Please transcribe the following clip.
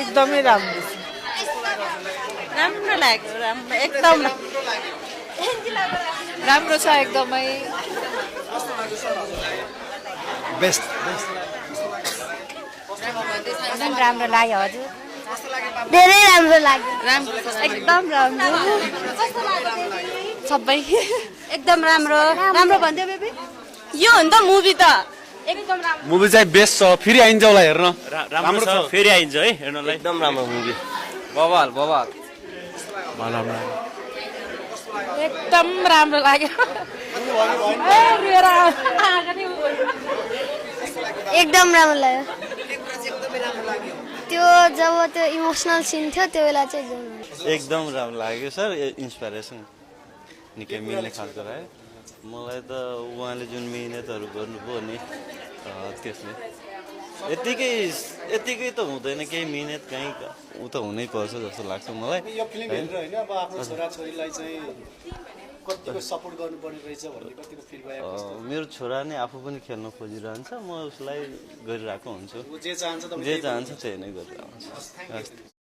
एकदमै राम्रो राम्रो लाग्यो राम्रो एकदम राम्रो छ एकदमै बेस्ट एकदम राम्रो लाग्यो हजुर धेरै राम्रो लाग्यो एकदम राम्रो सबै एकदम राम्रो राम्रो भन्थ्यो बेबी यो हो नि त मुभी त एकदम राम्रो मुभी चाहिँ बेस्ट छ फेरि आइन्छ होला हेर्न राम्रो छ फेरि आइन्छ है हेर्नलाई एकदम राम्रो मुभी बवाल बवाल एकदम राम्रो लाग्यो एकदम राम्रो लाग्यो त्यो जब त्यो इमोसनल सिन थियो त्यो बेला चाहिँ एकदम राम्रो लाग्यो सर इन्सपिरेसन निकै मिल्ने खालको रह्यो मलाई त उहाँले जुन मिहिनेतहरू गर्नुभयो नि त्यसले यतिकै त हुँदैन केही मिहिनेत कहीँ ऊ त हुनै पर्छ जस्तो लाग्छ मलाई यो फिल्म हेरेर होइन अब आफ्नो छोराछोरीलाई चाहिँ कतिको सपोर्ट गर्नुपर्ने रहेछ भन्ने कतिको फिल भयो मेरो छोरा नै आफू पनि खेल्न खोजिरहन्छ म उसलाई गरिरहेको हुन्छु जे चाहन्छ जे चाहन्छ त्यही नै गरिरहेको हुन्छ